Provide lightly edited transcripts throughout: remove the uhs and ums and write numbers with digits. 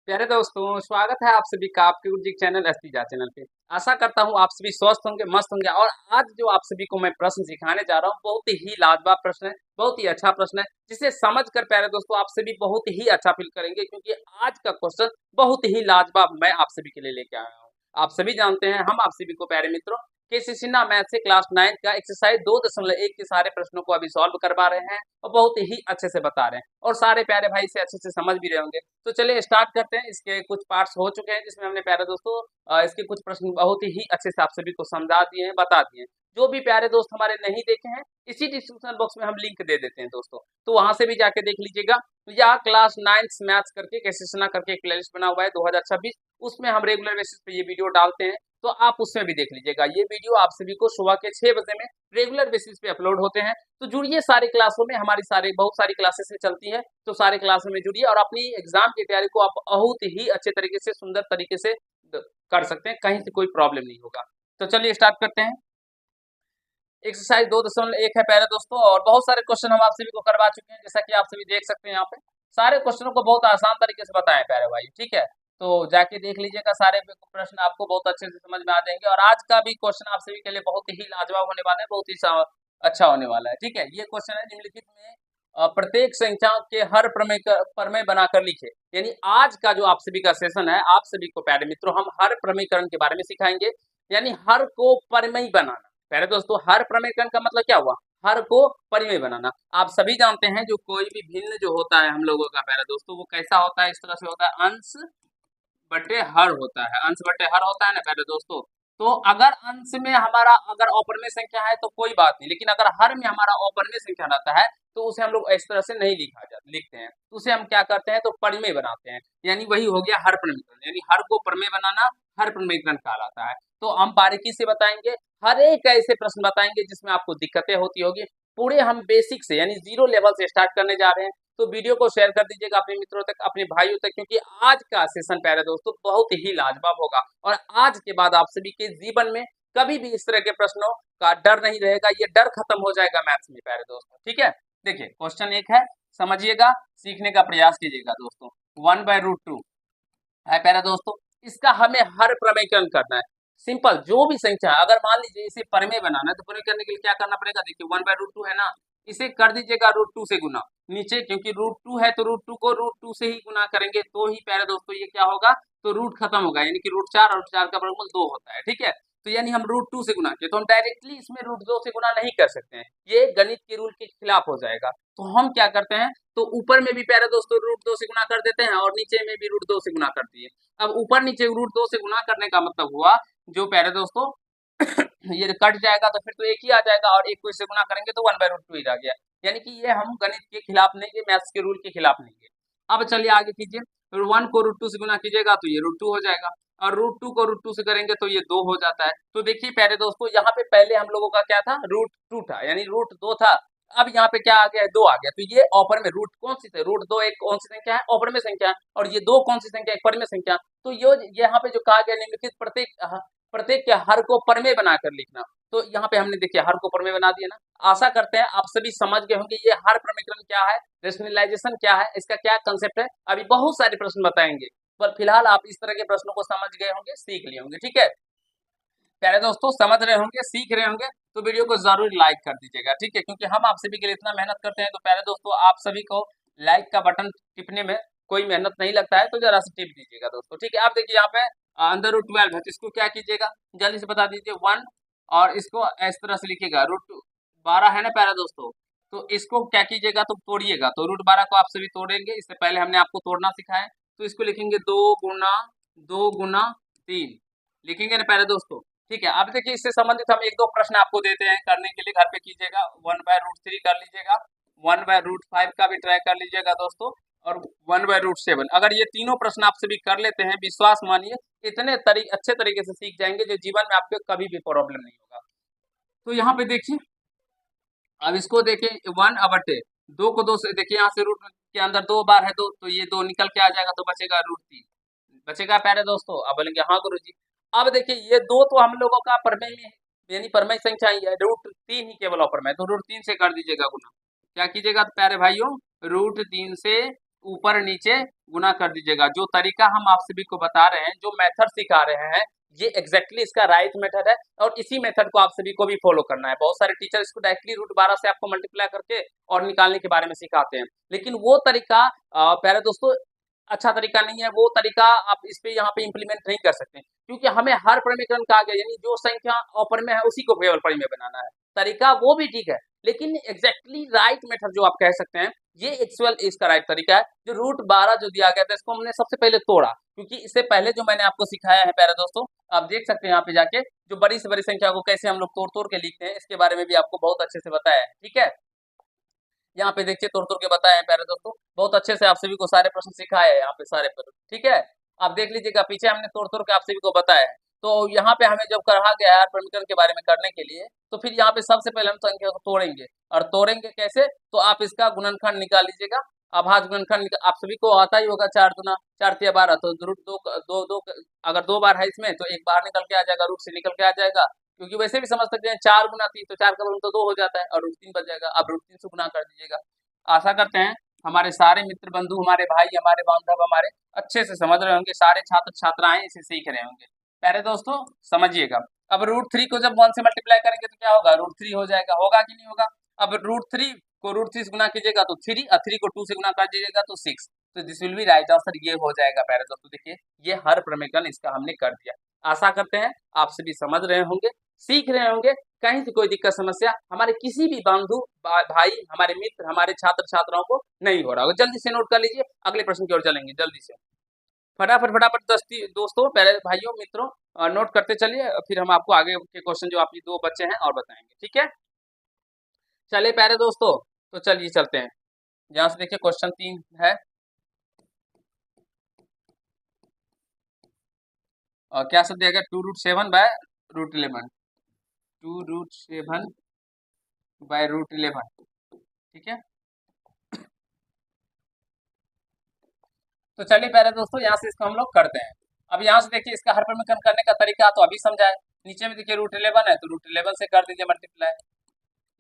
प्यारे दोस्तों, स्वागत है आप सभी का आपके उर्जिक चैनल एसटीजा चैनल पे। आशा करता हूँ आप सभी स्वस्थ होंगे, मस्त होंगे। और आज जो आप सभी को मैं प्रश्न सिखाने जा रहा हूँ बहुत ही लाजवाब प्रश्न है, बहुत ही अच्छा प्रश्न है, जिसे समझ कर प्यारे दोस्तों आप सभी बहुत ही अच्छा फील करेंगे, क्योंकि आज का क्वेश्चन बहुत ही लाजवाब मैं आप सभी के लिए लेके आया हूँ। आप सभी जानते हैं हम आप सभी को प्यारे मित्रों केसीसी मैथ से क्लास 9 का एक्सरसाइज 2.1 के सारे प्रश्नों को अभी सॉल्व करवा रहे हैं और बहुत ही अच्छे से बता रहे हैं और सारे प्यारे भाई से अच्छे से समझ भी रहे होंगे। तो चलिए स्टार्ट करते हैं। इसके कुछ पार्ट्स हो चुके हैं जिसमें हमने प्यारे दोस्तों इसके कुछ प्रश्न बहुत ही अच्छे से आप सभी को समझा दिए हैं, बता दिए हैं। जो भी प्यारे दोस्त हमारे नहीं देखे हैं इसी डिस्क्रिप्शन बॉक्स में हम लिंक दे देते हैं दोस्तों, तो वहां से भी जाके देख लीजिएगा। या क्लास 9 मैथ्स करके कैसे करके एक प्लेलिस्ट बना हुआ है 2026, उसमें हम रेगुलर बेसिस पे ये वीडियो डालते हैं, तो आप उसमें भी देख लीजिएगा। ये वीडियो आप सभी को सुबह के 6 बजे में रेगुलर बेसिस पे अपलोड होते हैं। तो जुड़िए सारी क्लासों में, हमारी सारी बहुत सारी क्लासेस चलती हैं, तो सारे क्लासों में जुड़िए और अपनी एग्जाम की तैयारी को आप बहुत ही अच्छे तरीके से, सुंदर तरीके से कर सकते हैं, कहीं से कोई प्रॉब्लम नहीं होगा। तो चलिए स्टार्ट करते हैं। एक्सरसाइज 2.1 है प्यारे दोस्तों, और बहुत सारे क्वेश्चन हम आप सभी को करवा चुके हैं, जैसा कि आप सभी देख सकते हैं यहाँ पे। सारे क्वेश्चनों को बहुत आसान तरीके से बताएं प्यारे भाई, ठीक है। तो जाके देख लीजिएगा, सारे प्रश्न आपको बहुत अच्छे से समझ में आ जाएंगे। और आज का भी क्वेश्चन आप सभी के लिए बहुत ही लाजवाब होने वाला है, बहुत ही अच्छा होने वाला है, ठीक है। ये क्वेश्चन है निम्नलिखित में प्रत्येक संख्या के हर प्रमेय बनाकर लिखे। यानी आज का जो आप सभी का सेशन है, आप सभी को प्यारे मित्रों हम हर प्रमेयकरण के बारे में सिखाएंगे। यानी हर को परमेय बनाना। प्यारे दोस्तों, हर प्रमेयकरण का मतलब क्या हुआ? हर को परिमेय बनाना। आप सभी जानते हैं जो कोई भी भिन्न जो होता है हम लोगों का प्यारे दोस्तों, वो कैसा होता है? इस तरह से होता है, अंश बटे हर होता है। अंश बटे हर होता है ना प्यारे दोस्तों। तो अगर अंश में हमारा अगर अपरिमेय संख्या है तो कोई बात नहीं, लेकिन अगर हर में हमारा अपरिमेय संख्या रहता है तो उसे हम लोग इस तरह से नहीं लिखते हैं, तो उसे हम क्या करते हैं? तो परिमेय बनाते हैं। यानी वही हो गया हर प्रमेयकरण। यानी हर को परिमेय बनाना हर प्रमेयकरण कहलाता है। तो हम बारीकी से बताएंगे, हर एक ऐसे प्रश्न बताएंगे जिसमें आपको दिक्कतें होती होगी। पूरे हम बेसिक से यानी जीरो लेवल से स्टार्ट करने जा रहे हैं। तो वीडियो को शेयर कर दीजिएगा अपने मित्रों तक, अपने भाइयों तक, क्योंकि आज का सेशन प्यारे दोस्तों बहुत ही लाजवाब होगा। और आज के बाद आप सभी के जीवन में कभी भी इस तरह के प्रश्नों का डर नहीं रहेगा, ये डर खत्म हो जाएगा मैथ्स में प्यारे दोस्तों, ठीक है। देखिए क्वेश्चन एक है, समझिएगा, सीखने का प्रयास कीजिएगा दोस्तों। 1/√2 है प्यारे दोस्तों, इसका हमें हर प्रमेयकरण करना है। सिंपल, जो भी संख्या अगर मान लीजिए इसे परिमेय बनाना है तो परिमेय करने के लिए क्या करना पड़ेगा? देखिए 1/√2 है ना, इसे कर दीजिएगा √2 से गुना नीचे, क्योंकि √2 है तो √2 को √2 से ही गुना करेंगे तो ही प्यारे दोस्तों ये क्या होगा? तो रूट खत्म होगा, यानी कि √4 और 4 का वर्गमूल 2 होता है, ठीक है। तो यानी हम √2 से गुना किए तो हम डायरेक्टली इसमें √2 से गुना नहीं कर सकते हैं, ये गणित के रूल के खिलाफ हो जाएगा। तो हम क्या करते हैं? तो ऊपर में भी प्यारे दोस्तों √2 से गुना कर देते हैं और नीचे में भी √2 से गुना कर दिए। अब ऊपर नीचे √2 से गुना करने का मतलब हुआ, जो प्यारे दोस्तों ये कट जाएगा तो फिर तो एक ही आ जाएगा, और एक को इससे गुना करेंगे तो 1/√2 ही रह गया। यानी कि ये हम गणित के खिलाफ नहीं, ये मैथ्स के रूल के खिलाफ नहीं है। अब चलिए आगे कीजिए, 1 को √2 से गुना कीजिएगा तो ये √2 हो जाएगा, और √2 को √2 से करेंगे तो ये 2 हो जाता है। तो देखिए प्यारे दोस्तों, यहाँ पे पहले हम लोगों का क्या था? √2 था, यानी √2 था। अब यहाँ पे क्या आ गया है? 2 आ गया। तो ये ऑपर में रूट कौन सी थे? √2 एक कौन सी संख्या है? ऑपर में संख्या है। और ये 2 कौन सी संख्या? एक परिमेय संख्या। तो ये यहाँ पे जो कहा गया निम्नलिखित प्रत्येक के हर को परिमेय बनाकर लिखना। तो यहाँ पे हमने देखिए हर को परिमेय बना दिया ना। आशा करते हैं आप सभी समझ गए होंगे ये हर प्रमेयकरण क्या है, रेशनलाइजेशन क्या है, इसका क्या कंसेप्ट है। अभी बहुत सारे प्रश्न बताएंगे, पर फिलहाल आप इस तरह के प्रश्नों को समझ गए होंगे, सीख लिए होंगे, ठीक है। प्यारे दोस्तों, समझ रहे होंगे, सीख रहे होंगे, तो वीडियो को जरूर लाइक कर दीजिएगा, ठीक है, क्योंकि हम आप सभी के लिए इतना मेहनत करते हैं। तो प्यारे दोस्तों, आप सभी को लाइक का बटन टिपने में कोई मेहनत नहीं लगता है, तो जरा से टिप दीजिएगा दोस्तों, ठीक है। आप देखिए यहाँ पे अंडर √12 है, तो इसको क्या कीजिएगा? जल्दी से बता दीजिए 1, और इसको इस तरह से लिखिएगा √12 है ना प्यारे दोस्तों। तो इसको क्या कीजिएगा? तो तोड़िएगा। तो √12 को आप सभी तोड़ेंगे, इससे पहले हमने आपको तोड़ना सिखाया है। तो इसको लिखेंगे 2 × 2 × 3 लिखेंगे ना प्यारे दोस्तों, ठीक है। अब देखिए इससे संबंधित हम एक दो प्रश्न आपको देते हैं करने के लिए, घर पे कीजिएगा। 1/√3 कर लीजिएगा, 1/√5 का भी ट्राई कर लीजिएगा दोस्तों, और 1/√7। अगर ये तीनों प्रश्न आप सभी कर लेते हैं, विश्वास मानिए इतने अच्छे तरीके से सीख जाएंगे जो जीवन में आपके कभी भी प्रॉब्लम नहीं होगा। तो यहाँ पे देखिए, अब इसको देखें 1/2 को 2 से देखिए, यहाँ से रूट के अंदर 2 बार है 2, तो ये 2 निकल के आ जाएगा, तो बचेगा √3 बचेगा प्यारे दोस्तों। अब बोलेंगे हाँ गुरु जी। अब देखिए ये 2 तो हम लोगों का परमेय में है, यानी परमेय संख्या ही है, √3 ही केवल ऑपर में, तो √3 से कर दीजिएगा गुना। क्या कीजिएगा तो प्यारे भाइयों? √3 से ऊपर नीचे गुना कर दीजिएगा। जो तरीका हम आप सभी को बता रहे हैं, जो मेथड सिखा रहे हैं, ये एग्जैक्टली इसका राइट मेथड है और इसी मेथड को आप सभी को भी फॉलो करना है। बहुत सारे टीचर इसको डायरेक्टली √12 से आपको मल्टीप्लाई करके और निकालने के बारे में सिखाते हैं, लेकिन वो तरीका प्यारे दोस्तों अच्छा तरीका नहीं है। वो तरीका आप इस पे यहाँ पे इम्प्लीमेंट नहीं कर सकते, क्योंकि हमें हर परिमेयकरण का आगे यानी जो संख्या अपरिमेय है उसी को केवल परिमेय बनाना है। तरीका वो भी ठीक है, लेकिन एग्जैक्टली राइट मेथड जो आप कह सकते हैं, ये एक्चुअल इसका राइट तरीका है। जो √12 जो दिया गया था, इसको हमने सबसे पहले तोड़ा, क्योंकि इससे पहले जो मैंने आपको सिखाया है प्यारे दोस्तों, आप देख सकते हैं यहाँ पे जाके, जो बड़ी से बड़ी संख्या को कैसे हम लोग तोड़ तोड़ के लिखते हैं, इसके बारे में भी आपको बहुत अच्छे से बताया है। ठीक है, यहाँ पे देखिए तोड़ तोड़ के बताए हैं प्यारे दोस्तों, बहुत अच्छे से आप सभी को सारे प्रश्न सिखाए हैं यहाँ पे सारे पर। ठीक है, आप देख लीजिएगा, पीछे हमने तोड़ तोड़ के आप सभी को बताया है। तो यहाँ पे हमें जब कहा गया है परिमिकरण के बारे में करने के लिए, तो फिर यहाँ पे सबसे पहले हम संख्या को तोड़ेंगे, और तोड़ेंगे कैसे, तो आप इसका गुणनखंड निकाल लीजिएगा। अभाज्य गुणनखंड आप सभी को आता ही होगा, 4 दूना 4 तिया 12, तो रूट दो अगर 2 बार है इसमें, तो एक बार निकल के आ जाएगा, रूट से निकल के आ जाएगा, क्योंकि वैसे भी समझ सकते हैं 4 गुना 3, तो 4 का वर्ग तो 2 हो जाता है, और √3 बच जाएगा। अब √3 से गुना कर दीजिएगा। आशा करते हैं हमारे सारे मित्र बंधु, हमारे भाई, हमारे बांधव हमारे अच्छे से समझ रहे होंगे, सारे छात्र छात्राएं इसे सीख रहे होंगे। प्यारे दोस्तों समझिएगा, अब √3 को जब 1 से मल्टीप्लाई करेंगे तो क्या होगा, √3 हो जाएगा, होगा कि नहीं होगा। अब √3 को √3 से गुना कीजिएगा तो 3, और 3 को 2 से गुना कर दीजिएगा तो 6, तो this will be right answer, ये हो जाएगा। प्यारे दोस्तों देखिए, ये हर प्रमेयकरण इसका हमने कर दिया। आशा करते हैं आप सभी समझ रहे होंगे, सीख रहे होंगे, कहीं से कोई दिक्कत समस्या हमारे किसी भी बंधु भाई, हमारे मित्र, हमारे छात्र छात्राओं को नहीं हो रहा होगा। जल्दी से नोट कर लीजिए, अगले प्रश्न की ओर चलेंगे जल्दी से, फटाफट फटाफट दोस्तों, पहले भाइयों मित्रों नोट करते चलिए, फिर हम आपको आगे के क्वेश्चन जो आपकी 2 बच्चे हैं और बताएंगे। ठीक है, चलिए प्यारे दोस्तों, तो चलिए चलते हैं। यहाँ से देखिए क्वेश्चन 3 है, और क्या सब दिया गया, 2√7/√11, 2√7/√11। ठीक है, तो चलिए प्यारे दोस्तों, यहाँ से इसको हम लोग करते हैं। अब यहाँ से देखिए, इसका हर परिमेयकरण करने का तरीका तो अभी समझा है। नीचे में देखिए √11 है, तो √11 से कर दीजिए मल्टीप्लाई,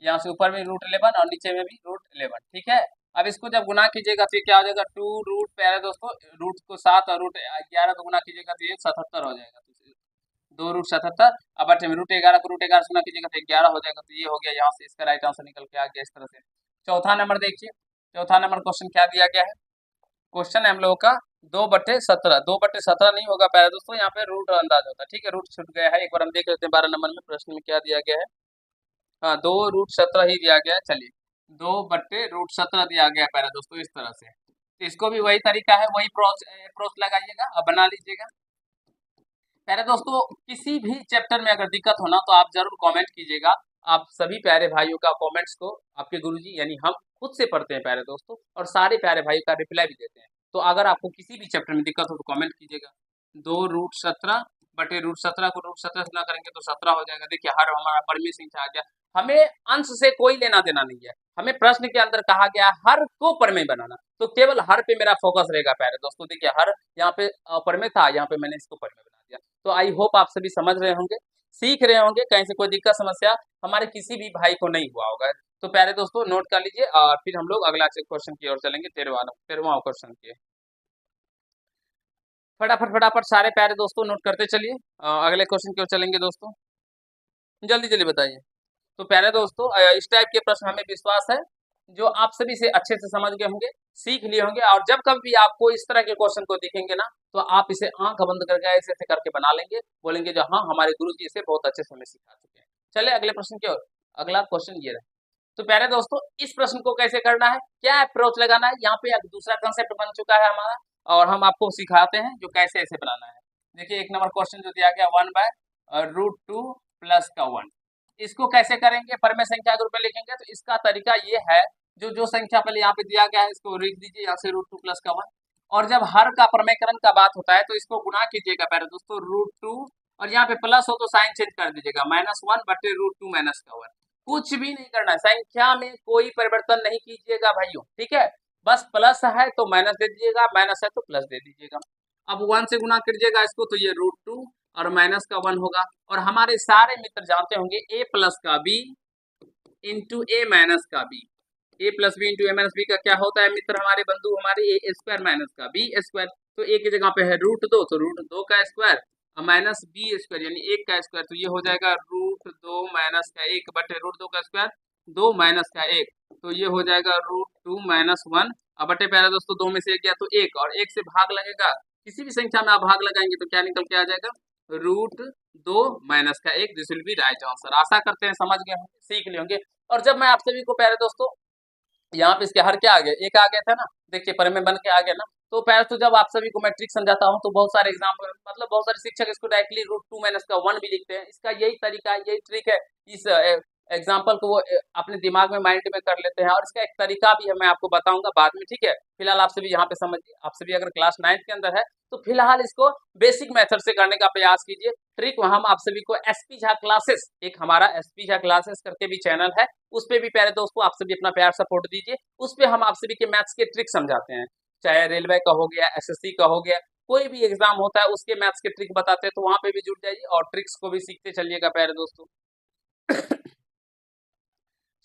यहाँ से ऊपर में √11 और नीचे में भी √11। ठीक है, अब इसको जब गुना कीजिएगा तो ये क्या हो जाएगा, 2 रूट, प्यारे दोस्तों रूट को 7 और √11 को गुना कीजिएगा तो ये 77 हो जाएगा, तो 2√77। अब बटे में √11 को √11 से गुना कीजिएगा तो 11 हो जाएगा, तो ये हो गया, यहाँ से इसका राइट आंसर निकल के आ गया इस तरह से। चौथा नंबर देखिए, चौथा नंबर क्वेश्चन क्या दिया गया है, क्वेश्चन है हम लोगों का 2/17, 2/17 नहीं होगा प्यारे दोस्तों, यहाँ पे रूट अंदाज होता है। ठीक है, रूट छूट गया है, एक बार हम देख लेते हैं 12 नंबर में प्रश्न में क्या दिया गया है। हाँ, 2√17 ही दिया गया है। चलिए, 2/√17 दिया गया प्यारे दोस्तों, इस तरह से। तो इसको भी वही तरीका है, वही अप्रोच लगाइएगा और बना लीजिएगा। प्यारे दोस्तों, किसी भी चैप्टर में अगर दिक्कत हो ना, तो आप जरूर कमेंट कीजिएगा। आप सभी प्यारे भाइयों का कमेंट्स को आपके गुरुजी यानी हम खुद से पढ़ते हैं प्यारे दोस्तों, और सारे प्यारे भाइयों का रिप्लाई भी देते हैं। तो अगर आपको किसी भी चैप्टर में दिक्कत हो तो कमेंट कीजिएगा। 2√17/√17 को √17 से गुना करेंगे तो 17 हो जाएगा। देखिए, हर हमारा परिमेय संख्या आ गया। हमें अंश से कोई लेना देना नहीं है, हमें प्रश्न के अंदर कहा गया हर को परिमेय बनाना, तो केवल हर पे मेरा फोकस रहेगा प्यारे दोस्तों। देखिए, हर यहाँ पे अपरिमेय था, यहाँ पे मैंने इसको परिमेय बना दिया। तो आई होप आप सभी समझ रहे होंगे, सीख रहे होंगे, कहीं से कोई दिक्कत समस्या हमारे किसी भी भाई को नहीं हुआ होगा। तो प्यारे दोस्तों नोट कर लीजिए, और फिर हम लोग अगला क्वेश्चन की ओर चलेंगे, 13वां क्वेश्चन की। फटाफट फटाफट सारे प्यारे दोस्तों नोट करते चलिए, अगले क्वेश्चन की ओर चलेंगे दोस्तों, जल्दी जल्दी बताइए। तो प्यारे दोस्तों, इस टाइप के प्रश्न हमें विश्वास है जो आप सभी से अच्छे से समझ गए होंगे, सीख लिए होंगे, और जब कभी भी आपको इस तरह के क्वेश्चन को दिखेंगे ना, तो आप इसे आंख बंद करके ऐसे ऐसे करके बना लेंगे, बोलेंगे जो हाँ, हमारे गुरु जी इसे बहुत अच्छे से हमें सिखा चुके हैं। चले अगले प्रश्न की ओर। अगला क्वेश्चन ये रहा। तो प्यारे दोस्तों, इस प्रश्न को कैसे करना है, क्या अप्रोच लगाना है, यहाँ पे एक दूसरा कंसेप्ट बन चुका है हमारा, और हम आपको सिखाते हैं जो कैसे ऐसे बनाना है। देखिए, एक नंबर क्वेश्चन जो दिया गया, 1/√2 प्लस का 1, इसको कैसे करेंगे, परिमेय संख्या के रूप में लिखेंगे। तो इसका तरीका ये है, जो जो संख्या पहले यहाँ पे दिया गया है इसको लिख दीजिए, यहाँ से √2 प्लस का 1, और जब हर का परिमेयकरण का बात होता है तो इसको गुणा कीजिएगा प्यारे दोस्तों, √2, और यहाँ पे प्लस हो तो साइन चेंज कर दीजिएगा, -1/√2 माइनस का 1। कुछ भी नहीं करना है, संख्या में कोई परिवर्तन नहीं कीजिएगा भाइयों। ठीक है, बस प्लस है तो माइनस दे दीजिएगा, माइनस है तो प्लस दे दीजिएगा। अब 1 से गुणा कीजिएगा इसको, तो ये √2 और माइनस का 1 होगा, और हमारे सारे मित्र जानते होंगे a प्लस का b इंटू a माइनस का b, A plus B into A minus B का क्या होता है मित्र हमारे बंधु हमारे, ए स्क्वायर माइनस का बी स्क्वायर। तो ए की जगह पे है √2, तो √2 का स्क्वायर माइनस बी स्क्वायर यानी 1 का स्क्वायर, तो ये हो जाएगा √2 माइनस का 1 बटे √2 का स्क्वायर 2 माइनस का 1, तो ये हो जाएगा √2 माइनस 1। अब बटे प्यारे दोस्तों 2 में से 1 गया तो 1, और 1 से भाग लगेगा, किसी भी संख्या में आप भाग लगाएंगे तो क्या निकल के आ जाएगा √2 माइनस का 1, this will be right answer. आशा करते हैं समझ गए होंगे, सीख लिए होंगे। और जब मैं आप सभी को प्यारे दोस्तों यहाँ पे इसके हर क्या आ गया, एक आ गया था ना, देखिए पर में बन के आ गया ना, तो पहले तो जब आप सभी को मैं ट्रिक समझाता हूँ तो बहुत सारे एग्जाम्पल मतलब बहुत सारे शिक्षक इसको डायरेक्टली √2 माइनस का 1 भी लिखते हैं। इसका यही तरीका है, यही ट्रिक है, इस एग्जाम्पल को वो अपने दिमाग में माइंड में कर लेते हैं, और इसका एक तरीका भी है, मैं आपको बताऊंगा बाद में, ठीक है। फिलहाल आप सभी यहाँ पे समझिए, आप सभी अगर क्लास 9 के अंदर है तो फिलहाल इसको बेसिक मेथड से करने का प्रयास कीजिए। ट्रिक हम आप सभी को एसपी झा क्लासेस, एक हमारा एसपी झा क्लासेस करके भी चैनल है, उस पे भी प्यारे दोस्तों आप सभी अपना प्यार सपोर्ट दीजिए। उस पे हम आप सभी के मैथ्स के ट्रिक समझाते हैं, चाहे रेलवे का हो गया, एसएससी का हो गया, कोई भी एग्जाम होता है उसके मैथ्स के ट्रिक बताते हैं, तो वहां पे भी जुड़ जाइए और ट्रिक्स को भी सीखते चलिएगा प्यारे दोस्तों।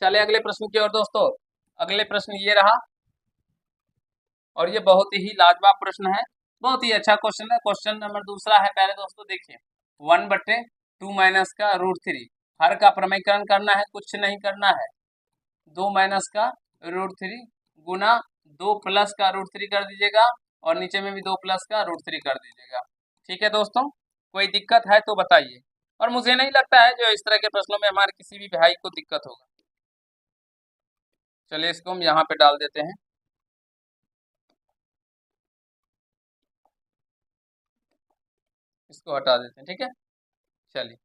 चले अगले प्रश्न की ओर दोस्तों। अगले प्रश्न ये रहा, और ये बहुत ही लाजवाब प्रश्न है, बहुत ही अच्छा क्वेश्चन है। क्वेश्चन नंबर दूसरा है प्यारे दोस्तों, देखिए 1/2 माइनस का √3, हर का प्रमेयकरण करना है, कुछ नहीं करना है। 2 माइनस का √3 गुना 2 प्लस का √3 कर दीजिएगा, और नीचे में भी 2 प्लस का √3 कर दीजिएगा। ठीक है दोस्तों, कोई दिक्कत है तो बताइए, और मुझे नहीं लगता है जो इस तरह के प्रश्नों में हमारे किसी भी भाई को दिक्कत होगा। चलिए इसको हम यहाँ पे डाल देते हैं, इसको हटा देते हैं, ठीक है। चलिए,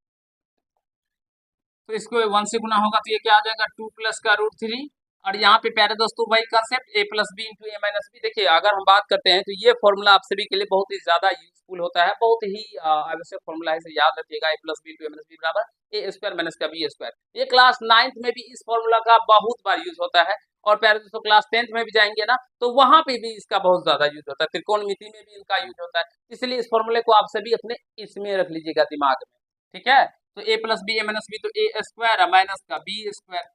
तो इसको 1 से गुना होगा तो ये क्या आ जाएगा 2 प्लस का √3, और यहाँ पे प्यारे दोस्तों वही concept a plus B into A minus B. देखिए अगर हम बात करते हैं तो ये फॉर्मूला आप सभी के लिए बहुत ही ज्यादा यूजफुल होता है, बहुत ही आवश्यक फॉर्मूला है, इसे याद रखिएगा, a plus B into A minus B बराबर ए स्क्वायर माइनस का बी स्क्वायर। ये क्लास 9th में भी इस फॉर्मूला का बहुत बार यूज होता है, और प्यारे दोस्तों क्लास 10th में भी जाएंगे ना तो वहां पे भी इसका बहुत ज्यादा यूज होता है, त्रिकोणमिति में भी इनका यूज होता है, इसलिए इस फॉर्मूले को आप सभी अपने इसमें रख लीजिएगा दिमाग में, ठीक है। तो a plus B A minus B, तो ए स्क्वायर माइनस का बी स्क्वायर,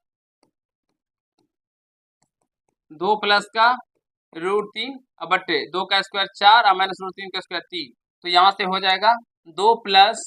2 प्लस का √3 बटे 2 का स्क्वायर 4 और माइनस √3 का स्क्वायर 3, तो यहाँ से हो जाएगा 2 प्लस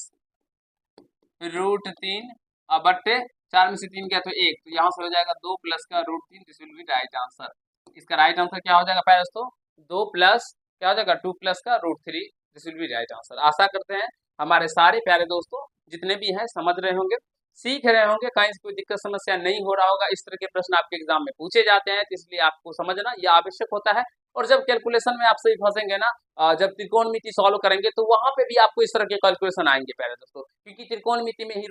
√3 बटे 4 में से 3 गया तो 1, तो यहाँ से हो जाएगा 2 प्लस का √3, this will be right answer. इसका राइट आंसर क्या हो जाएगा प्यारे दोस्तों, 2 प्लस क्या हो जाएगा 2 प्लस का √3, this will be right answer. आशा करते हैं हमारे सारे प्यारे दोस्तों जितने भी हैं समझ रहे होंगे, सीख रहे होंगे, कहीं से कोई दिक्कत समस्या नहीं हो रहा होगा। इस तरह के प्रश्न आपके एग्जाम में पूछे जाते हैं, तो इसलिए आपको समझना यह आवश्यक होता है। और जब कैलकुलेशन में आप सही फंसेंगे ना, जब त्रिकोणमिति सॉल्व करेंगे तो वहां पे भी आपको इस तरह के कैलकुलेशन आएंगे प्यारे दोस्तों, क्योंकि त्रिकोणमिति में ही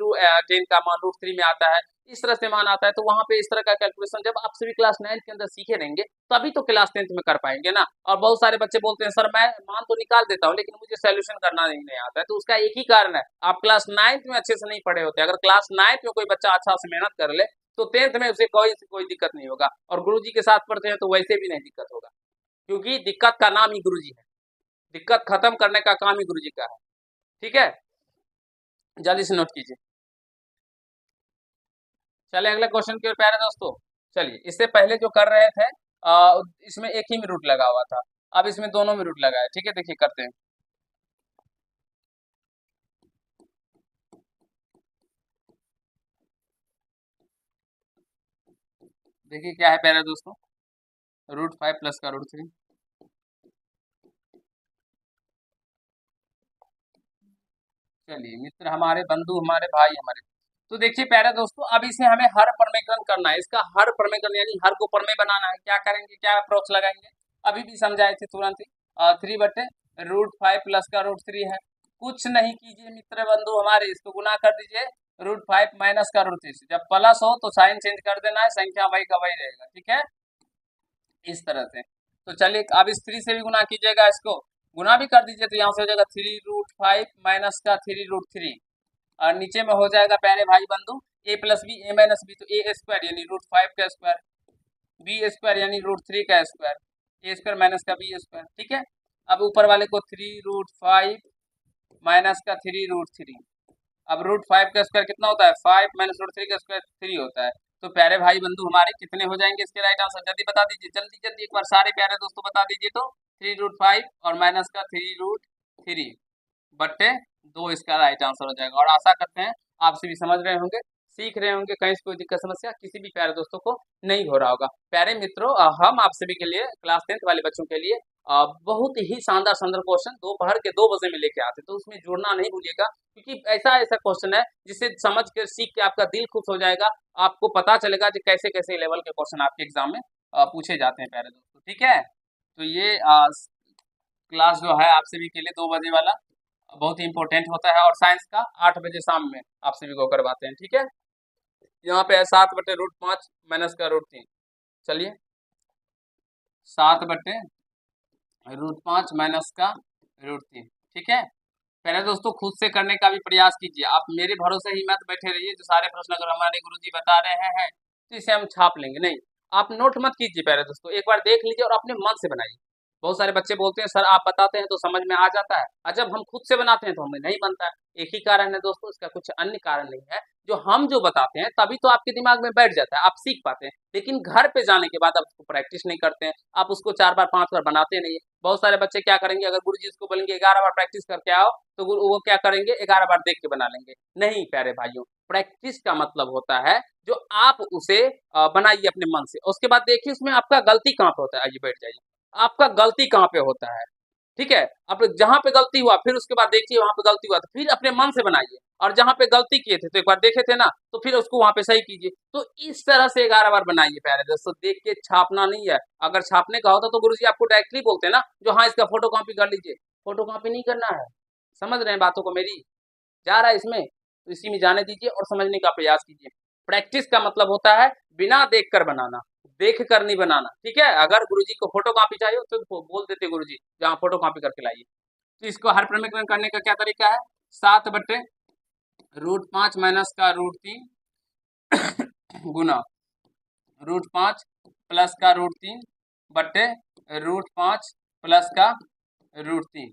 10 का मान √3 में आता है, इस तरह से मान आता है, तो वहां पे इस तरह का कैलकुलेशन जब आप सभी क्लास 9 के अंदर सीखे रहेंगे तभी तो क्लास 10th में कर पाएंगे ना। और बहुत सारे बच्चे बोलते हैं सर मैं मान तो निकाल देता हूँ लेकिन मुझे सोल्यूशन करना नहीं आता है, तो उसका एक ही कारण है, आप क्लास 9th में अच्छे से नहीं पढ़े होते। अगर क्लास 9th में कोई बच्चा अच्छा से मेहनत कर ले तो 10th में उसे कोई दिक्कत नहीं होगा, और गुरुजी के साथ पढ़ते हैं तो वैसे भी नहीं दिक्कत होगा, क्योंकि दिक्कत का नाम ही गुरुजी है, दिक्कत खत्म करने का काम ही गुरुजी का है, ठीक है। जल्दी से नोट कीजिए। चलिए अगले क्वेश्चन की ओर प्यारे दोस्तों। चलिए इससे पहले जो कर रहे थे इसमें एक ही में रूट लगा हुआ था, अब इसमें दोनों में रूट लगा है, ठीक है। देखिए करते हैं, देखिए क्या है प्यारे दोस्तों, √5 प्लस का √3, चलिए मित्र हमारे बंधु हमारे भाई हमारे, तो देखिए प्यारे दोस्तों अब इसे हमें हर प्रमेयकरण करना है, इसका हर प्रमेयकरण यानी हर को प्रमेय बनाना है। क्या करेंगे, क्या अप्रोच लगाएंगे, अभी भी समझाए थे तुरंत ही, 3/√5 प्लस का √3 है, कुछ नहीं कीजिए मित्र बंधु हमारे, इसको गुना कर दीजिए √5 माइनस का √3 से, जब प्लस हो तो साइन चेंज कर देना है, संख्या वही का वही रहेगा, ठीक है, इस तरह से। तो चलिए अब इस 3 से भी गुना कीजिएगा, इसको गुना भी कर दीजिए, तो यहाँ से हो जाएगा 3√5 माइनस का 3√3, और नीचे में हो जाएगा प्यारे भाई बंधु a plus B A minus B, तो ए स्क्वायर यानी √5 का स्क्वायर, बी स्क्वायर यानी √3 का स्क्वायर, ए स्क्वायर माइनस का बी स्क्वायर, ठीक है। अब ऊपर वाले को 3√5 माइनस का 3√3, अब √5 का स्क्वायर कितना होता है 5 माइनस √3 का स्क्वायर 3 होता है, तो प्यारे भाई बंधु हमारे कितने हो जाएंगे इसके राइट आंसर, जल्दी बता दीजिए, जल्दी जल्दी एक बार सारे प्यारे दोस्तों बता दीजिए। तो 3√5 और माइनस का 3√3 बट्टे 2 इसका राइट आंसर हो जाएगा। और आशा करते हैं आप सभी समझ रहे होंगे, सीख रहे होंगे, कहीं से कोई दिक्कत समस्या किसी भी प्यारे दोस्तों को नहीं हो रहा होगा। प्यारे मित्रों, हम आप सभी के लिए क्लास 10th वाले बच्चों के लिए बहुत ही शानदार शानदार क्वेश्चन दोपहर के 2 बजे में लेके आते हैं, तो उसमें जुड़ना नहीं भूलिएगा, क्योंकि ऐसा ऐसा क्वेश्चन है जिसे समझ के सीख के आपका दिल खुश हो जाएगा। आपको पता चलेगा कि कैसे कैसे लेवल के क्वेश्चन आपके एग्जाम में पूछे जाते हैं प्यारे दोस्तों, ठीक है। तो ये क्लास जो है आप सभी के लिए 2 बजे वाला बहुत ही इंपॉर्टेंट होता है, और साइंस का 8 बजे शाम में आप सभी को करवाते हैं, ठीक है। यहाँ पे है 7/√5 माइनस का √3। चलिए 7/√5 माइनस का √3, ठीक है। पहले दोस्तों खुद से करने का भी प्रयास कीजिए, आप मेरे भरोसे ही मत बैठे रहिए। जो सारे प्रश्न अगर हमारे गुरुजी बता रहे हैं तो इसे हम छाप लेंगे, नहीं, आप नोट मत कीजिए पहले दोस्तों, एक बार देख लीजिए और अपने मन से बनाइए। बहुत सारे बच्चे बोलते हैं सर आप बताते हैं तो समझ में आ जाता है, और जब हम खुद से बनाते हैं तो हमें नहीं बनता है। एक ही कारण है दोस्तों, इसका कुछ अन्य कारण नहीं है। जो बताते हैं तभी तो आपके दिमाग में बैठ जाता है, आप सीख पाते हैं, लेकिन घर पे जाने के बाद आप उसको प्रैक्टिस नहीं करते हैं, आप उसको 4 बार 5 बार बनाते नहीं है। बहुत सारे बच्चे क्या करेंगे, अगर गुरुजी उसको बोलेंगे 11 बार प्रैक्टिस करके आओ, तो वो क्या करेंगे, 11 बार देख के बना लेंगे। नहीं प्यारे भाइयों, प्रैक्टिस का मतलब होता है जो आप उसे बनाइए अपने मन से, उसके बाद देखिए उसमें आपका गलती कहाँ पे होता है। आइए बैठ जाइए, आपका गलती कहाँ पे होता है, ठीक है। आप जहां पे गलती हुआ फिर उसके बाद देखिए वहां पे गलती हुआ तो फिर अपने मन से बनाइए, और जहां पे गलती किए थे तो एक बार देखे थे ना, तो फिर उसको वहां पे सही कीजिए। तो इस तरह से 11 बार बनाइए प्यारे दोस्तों, देख के छापना नहीं है। अगर छापने का होता तो गुरुजी आपको डायरेक्टली बोलते ना, जो हाँ इसका फोटो कॉपी कर लीजिए। फोटो कॉपी नहीं करना है, समझ रहे हैं बातों को मेरी, जा रहा है इसमें, तो इसी में जाने दीजिए और समझने का प्रयास कीजिए। प्रैक्टिस का मतलब होता है बिना देख कर बनाना, देख कर नहीं बनाना, ठीक है। अगर गुरुजी को फोटो कॉपी चाहिए तो बोल देते गुरुजी जहाँ फोटो कॉपी करके लाइए। तो इसको हर प्रमेय करने का क्या तरीका है, 7/√5 माइनस का √3 गुना √5 प्लस का √3 बट्टे √5 प्लस का √3।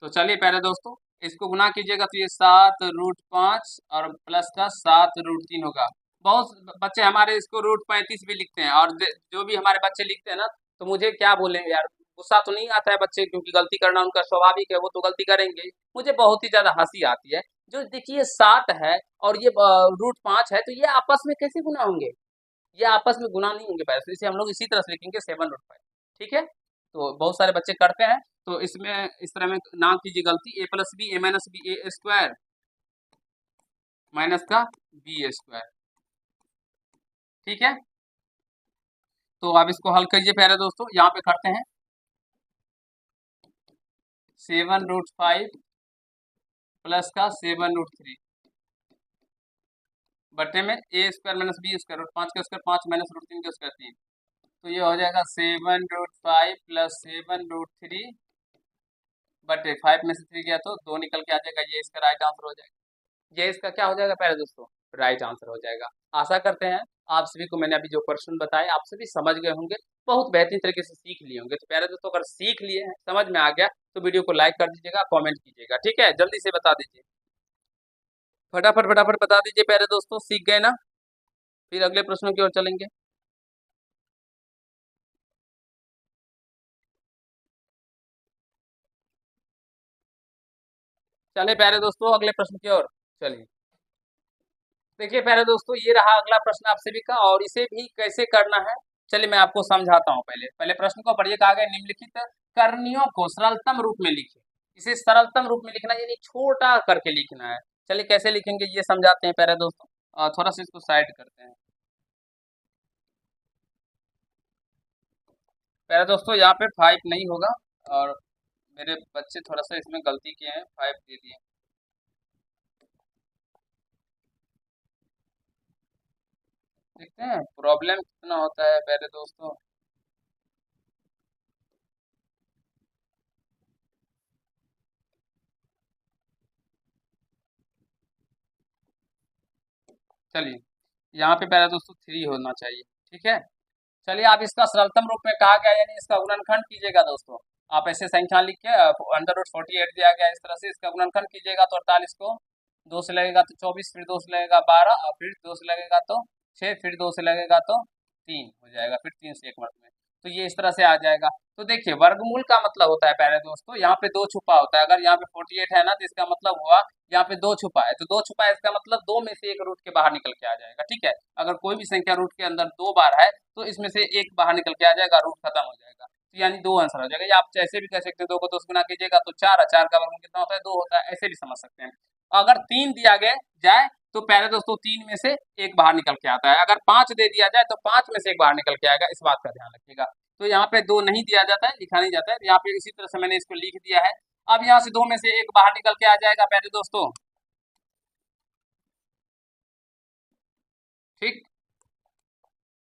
तो चलिए प्यारे दोस्तों इसको गुना कीजिएगा तो ये 7√5 और प्लस का 7√3 होगा। बहुत बच्चे हमारे इसको √35 भी लिखते हैं, और जो भी हमारे बच्चे लिखते हैं ना, तो मुझे क्या बोलेंगे यार, गुस्सा तो नहीं आता है बच्चे, क्योंकि गलती करना उनका स्वाभाविक है, वो तो गलती करेंगे ही। मुझे बहुत ही ज्यादा हंसी आती है, जो देखिए 7 है और ये √5 है, तो ये आपस में कैसे गुना होंगे, ये आपस में गुना नहीं होंगे पैसे, इसे हम लोग इसी तरह से लिखेंगे 7√5, ठीक है। तो बहुत सारे बच्चे करते हैं, तो इसमें इस तरह में ना कीजिए गलती, a+b a-b a² माइनस का b², ठीक है। तो आप इसको हल करिए प्यारे दोस्तों, यहाँ पे करते हैं 7√5 प्लस का 7√3 बटे में a² माइनस b², 5 का स्क्वायर 5 माइनस √3 का स्क्वायर 3, तो ये हो जाएगा 7√5 प्लस 7√3 बटे 5 में से 3 गया तो 2 निकल के आ जाएगा, ये इसका राइट आंसर हो जाएगा। ये इसका क्या हो जाएगा प्यारे दोस्तों, राइट आंसर हो जाएगा। आशा करते हैं आप सभी को मैंने अभी जो क्वेश्चन बताए आप सभी समझ गए होंगे, बहुत बेहतरीन तरीके से सीख लिए होंगे। तो प्यारे दोस्तों अगर सीख लिए हैं, समझ में आ गया, तो वीडियो को लाइक कर दीजिएगा, कमेंट कीजिएगा, ठीक है। जल्दी से बता दीजिए, फटाफट फटाफट बता दीजिए प्यारे दोस्तों, सीख गए ना। फिर अगले प्रश्नों की ओर चलेंगे। चले प्यारे दोस्तों अगले प्रश्न की ओर चलिए। देखिए प्यारे दोस्तों ये रहा अगला प्रश्न आप सभी का, और इसे भी कैसे करना है चलिए मैं आपको समझाता हूँ। पहले पहले प्रश्न को पढ़िए, कहा गया निम्नलिखित करणियों को सरलतम रूप में लिखिए। इसे सरलतम रूप में लिखना यानी छोटा करके लिखना है। चलिए कैसे लिखेंगे ये समझाते हैं प्यारे दोस्तों, थोड़ा सा इसको साइड करते हैं। प्यारे दोस्तों यहाँ पे 5 नहीं होगा, और मेरे बच्चे थोड़ा सा इसमें गलती किए हैं, 5 दे दिए। देखते हैं प्रॉब्लम कितना होता है प्यारे दोस्तों। चलिए यहाँ पे प्यारे दोस्तों 3 होना चाहिए, ठीक है। चलिए आप इसका सरलतम रूप में कहा गया यानी इसका गुणनखंड कीजिएगा दोस्तों। आप ऐसे संख्या लिख के √48 दिया गया, इस तरह से इसका गुणनखंड कीजिएगा तो 48 को 2 से लगेगा तो 24, फिर 2 से लगेगा 12, और फिर 2 से लगेगा तो 6, फिर 2 से लगेगा तो 3 हो जाएगा, फिर 3 से 1 वर्ग में। तो ये इस तरह से आ जाएगा। तो देखिए वर्गमूल का मतलब होता है प्यारे दोस्तों, यहाँ पे 2 छुपा होता है। अगर यहाँ पे 48 है ना, तो इसका मतलब हुआ यहाँ पे 2 छुपा है, तो 2 छुपा है इसका मतलब 2 में से 1 रूट के बाहर निकल के आ जाएगा। ठीक है, अगर कोई भी संख्या रूट के अंदर 2 बार है तो इसमें से 1 बाहर निकल के आ जाएगा, रूट खत्म हो जाएगा। तो यानी 2 आंसर हो जाएगा। या आप जैसे भी कह सकते हैं, 2 को 2 से गुना कीजिएगा तो 4 है, 4 का वर्गमूल कितना होता है, 2 होता है, ऐसे भी समझ सकते हैं। अगर 3 दिया गया जाए तो प्यारे दोस्तों 3 में से 1 बाहर निकल के आता है। अगर 5 दे दिया जाए तो 5 में से 1 बाहर निकल के आएगा, इस बात का ध्यान रखिएगा। तो यहाँ पे 2 नहीं दिया जाता है, लिखा नहीं जाता है, यहाँ पे इसी तरह से मैंने इसको लिख दिया है। अब यहाँ से 2 में से 1 बाहर निकल के आ जाएगा प्यारे दोस्तों। ठीक,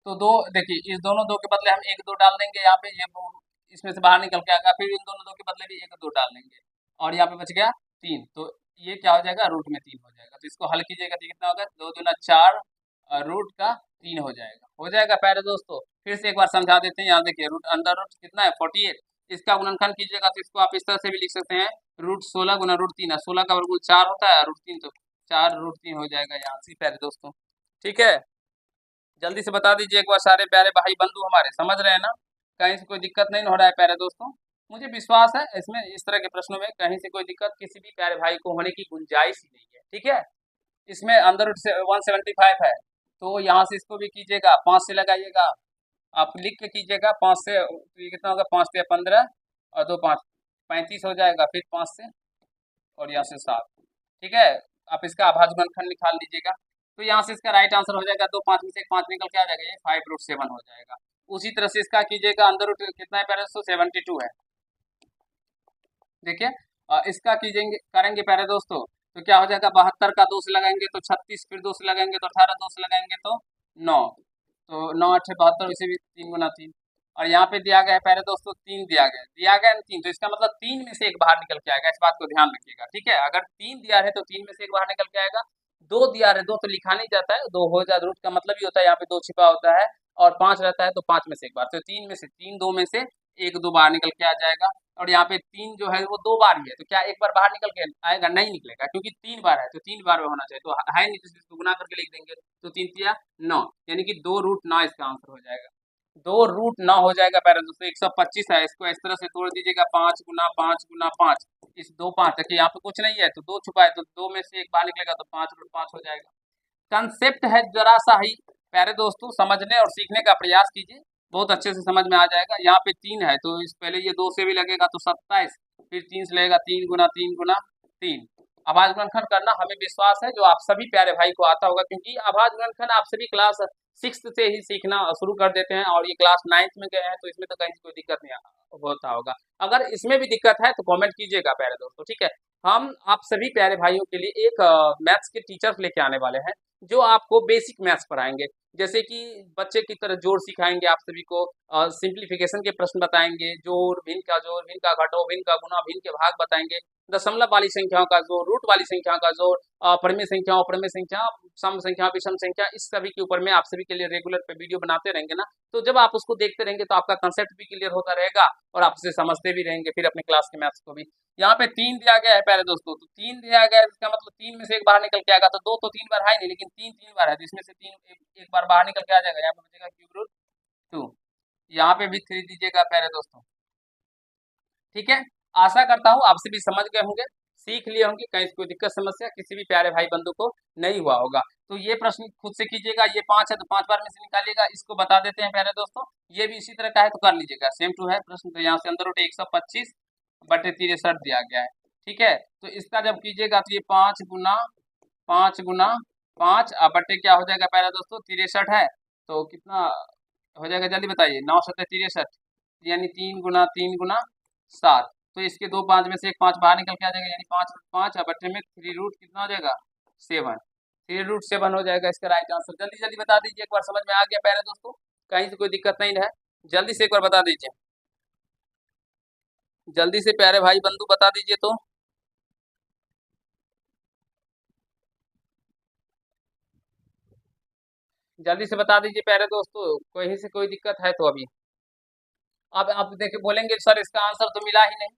तो 2 देखिए, इस दोनों 2 के बदले हम 1 2 डाल देंगे यहाँ पे, ये इसमें से बाहर निकल के आएगा, फिर इन दोनों 2 के बदले भी 1 2 डाल देंगे, और यहाँ पे बच गया 3। तो ये क्या हो जाएगा, रूट में 3 हो जाएगा। तो इसको हल कीजिएगा तो कितना होगा, 2 दूना 4 रूट का 3 हो जाएगा प्यारे दोस्तों। फिर से एक बार समझा देते हैं, यहाँ देखिए रूट अंडर रूट कितना है 48, इसका गुणनखंड कीजिएगा तो इसको आप इस तरह से भी लिख सकते हैं, रूट 16 गुना रूट 3 है, 16 का वर्गमूल 4 होता है, रूट 3 तो 4 रूट 3 हो जाएगा यहाँ से प्यारे दोस्तों। ठीक है, जल्दी से बता दीजिए एक बार सारे प्यारे भाई बंधु हमारे, समझ रहे हैं ना, कहीं से कोई दिक्कत नहीं हो रहा है प्यारे दोस्तों। मुझे विश्वास है इसमें, इस तरह के प्रश्नों में कहीं से कोई दिक्कत किसी भी प्यारे भाई को होने की गुंजाइश ही नहीं है। ठीक है, इसमें अंदर रूट से 175 है, तो यहाँ से इसको भी कीजिएगा, 5 से लगाइएगा, आप लिख के कीजिएगा 5 से, तो ये कितना होगा, 5 से 15 और 2 5 35 हो जाएगा, फिर 5 से और यहाँ से 7। ठीक है, आप इसका अभाज्य गुणनखंड निकाल लीजिएगा, तो यहाँ से इसका राइट आंसर हो जाएगा, 2 5 में से 5 निकल के आ जाएगा, ये 5 रूट 7 हो जाएगा। उसी तरह से इसका कीजिएगा, अंदर रूट कितना है प्यारे दोस्तों, 72 है। देखिए इसका कीजिएंगे, करेंगे प्यारे दोस्तों, तो क्या हो जाएगा, 72 का 2 से लगाएंगे तो 36, फिर 2 से लगाएंगे तो 18, 2 से लगाएंगे तो 9, तो 9 8 72, इसे भी 3 गुना 3। और यहाँ पे दिया गया है प्यारे दोस्तों 3 दिया गया है 3, तो इसका मतलब 3 में से 1 बाहर निकल के आएगा, इस बात को ध्यान रखिएगा। ठीक है, अगर 3 दिया है तो 3 में से 1 बाहर निकल के आएगा। 2 दिया है, 2 तो लिखा नहीं जाता है, 2 हो जाए, रूट का मतलब ही होता है यहाँ पे 2 छिपा होता है, और 5 रहता है तो 5 में से 1 बार, तो 3 में से 3, 2 में से 1 2 बाहर निकल के आ जाएगा। और यहाँ पे 3 जो है वो 2 बार ही है, तो क्या 1 बार बाहर निकल के आएगा, नहीं निकलेगा, क्योंकि 3 बार है तो 3 बार में होना चाहिए, तो है नहीं, तो इसको गुना करके लिख देंगे, तो 3 तिया 9, यानी कि 2 रूट 9 इसका आंसर हो जाएगा। 2 रूट 9 हो जाएगा प्यारे दोस्तों। 125 है, इसको इस तरह से तोड़ दीजिएगा, 5 गुना 5 गुना 5, इस 2 5 देखिए यहाँ पे कुछ नहीं है, तो 2 छुपा है, तो 2 में से 1 बाहर निकलेगा, तो 5 रूट 5 हो जाएगा। कंसेप्ट है जरा सा ही प्यारे दोस्तों, समझने और सीखने का प्रयास कीजिए, बहुत अच्छे से समझ में आ जाएगा। यहाँ पे 3 है, तो इस पहले ये 2 से भी लगेगा तो 27, फिर 3 से लगेगा, 3 गुना 3 गुना 3। आभाज्य गुणनखंड करना हमें विश्वास है जो आप सभी प्यारे भाई को आता होगा, क्योंकि आभाज्य गुणनखंड आप सभी क्लास 6 से ही सीखना शुरू कर देते हैं, और ये क्लास 9 में गए हैं, तो इसमें तो कहीं कोई दिक्कत नहीं होता होगा। अगर इसमें भी दिक्कत है तो कमेंट कीजिएगा प्यारे दोस्तों। ठीक है, हम आप सभी प्यारे भाइयों के लिए एक मैथ्स के टीचर्स लेके आने वाले हैं, जो आपको बेसिक मैथ्स पढ़ाएंगे, जैसे कि बच्चे की तरह जोड़ सिखाएंगे आप सभी को, सिंप्लीफिकेशन के प्रश्न बताएंगे, जोड़, भिन्न का घटाओ, भिन्न का गुणा, भिन्न के भाग बताएंगे, दशमलव वाली संख्याओं का जोड़, रूट वाली संख्याओं का जोड़, परिमेय संख्याओं, अपरिमेय संख्या, सम संख्या, विषम संख्या, इस सभी के ऊपर में आप सभी के लिए रेगुलर पे वीडियो बनाते रहेंगे ना, तो जब आप उसको देखते रहेंगे तो आपका कंसेप्ट भी क्लियर होता रहेगा, और आप उसे समझते भी रहेंगे फिर अपने क्लास के मैथ्स को भी। यहाँ पे 3 दिया गया है प्यारे दोस्तों, तो 3 दिया गया है, इसका मतलब 3 में से 1 बाहर निकल के आएगा, तो 2 तो 3 बार है नहीं, लेकिन 3 3 बार है, तो इसमें से 3 एक बार बाहर निकल के आ जाएगा, यहाँ पे बचेगा क्यूब रूट 2। यहाँ पे भी 3 दीजिएगा प्यारे दोस्तों। ठीक है, आशा करता हूँ आप सभी समझ गए होंगे, सीख लिए होंगे, कहीं कोई दिक्कत समस्या किसी भी प्यारे भाई बंधु को नहीं हुआ होगा। तो ये प्रश्न खुद से कीजिएगा, ये 5 है तो 5 बार में से निकालिएगा, इसको बता देते हैं प्यारे दोस्तों। ये भी इसी तरह का है तो कर लीजिएगा, सेम टू है प्रश्न, तो यहाँ से अंदर रूट 125 बटे 63 दिया गया है। ठीक है, तो इसका जब कीजिएगा तो ये 5 गुना 5 गुना 5 बटे क्या हो जाएगा प्यारे दोस्तों, 63 है, तो कितना हो जाएगा जल्दी बताइए, 9 7 63, यानी 3 गुना 3 गुना 7, तो इसके 2 5 में से एक 5 बाहर निकल के आ जाएगा, यानी 5 रूट 5 बटे में 3 रूट कितना हो जाएगा 7, 3 रूट 7 हो जाएगा इसका राइट आंसर। जल्दी जल्दी बता दीजिए, एक बार समझ में आ गया प्यारे दोस्तों, कहीं से कोई दिक्कत नहीं है, जल्दी से एक बार बता दीजिए, जल्दी से प्यारे भाई बंधु बता दीजिए तो। जल्दी से बता दीजिए प्यारे दोस्तों, कहीं से कोई दिक्कत है तो अभी। अब आप देखिए बोलेंगे सर इसका आंसर तो मिला ही नहीं।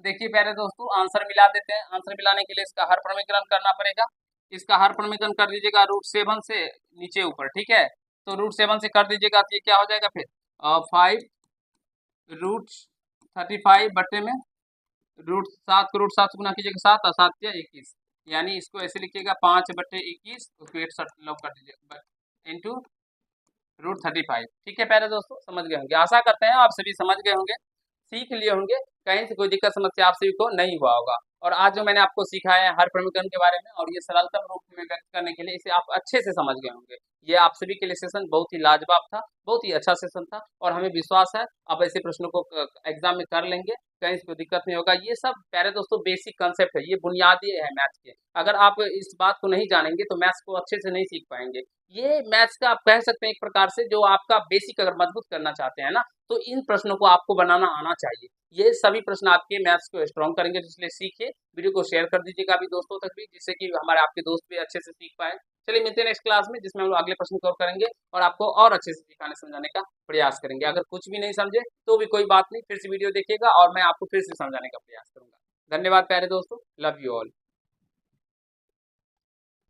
देखिए प्यारे दोस्तों, आंसर मिला देते हैं, आंसर मिलाने के लिए इसका हर प्रमीकरण करना पड़ेगा। इसका हर समीकरण कर दीजिएगा √7 से नीचे ऊपर, ठीक है। तो √7 से कर दीजिएगा तो ये क्या हो जाएगा फिर 5√35 बट्टे में √7 को √7 से गुना कीजिएगा 7 और 7 या 21, यानी इसको ऐसे लिखिएगा 5/21 उसको 61 लॉग कर दीजिएगा इंटू √35। ठीक है प्यारे दोस्तों, समझ गए होंगे, आशा करते हैं आप सभी समझ गए होंगे, सीख लिए होंगे, कहीं से कोई दिक्कत समस्या आप सभी को नहीं हुआ होगा। और आज जो मैंने आपको सिखाया है हर समीकरण के बारे में और ये सरलतम रूप में व्यक्त करने के लिए, इसे आप अच्छे से समझ गए होंगे। ये आप सभी के लिए सेशन बहुत ही लाजवाब था, बहुत ही अच्छा सेशन था और हमें विश्वास है आप ऐसे प्रश्नों को एग्जाम में कर लेंगे, कहीं से कोई दिक्कत नहीं होगा। ये सब प्यारे दोस्तों बेसिक कंसेप्ट है, ये बुनियादी है मैथ्स के। अगर आप इस बात को नहीं जानेंगे तो मैथ्स को अच्छे से नहीं सीख पाएंगे। ये मैथ्स का आप कह सकते हैं एक प्रकार से जो आपका बेसिक अगर मजबूत करना चाहते हैं ना, तो इन प्रश्नों को आपको बनाना आना चाहिए। ये सभी प्रश्न आपके मैथ्स को स्ट्रॉन्ग करेंगे, तो इसलिए सीखिए। वीडियो को शेयर कर दीजिएगा अभी दोस्तों तक भी, जिससे कि हमारे आपके दोस्त भी अच्छे से सीख पाए। चलिए मिलते हैं नेक्स्ट क्लास में, जिसमें हम लोग अगले प्रश्न को और करेंगे और आपको और अच्छे से सिखाने समझाने का प्रयास करेंगे। अगर कुछ भी नहीं समझे तो भी कोई बात नहीं, फिर से वीडियो देखिएगा और मैं आपको फिर से समझाने का प्रयास करूंगा। धन्यवाद प्यारे दोस्तों, लव यू ऑल।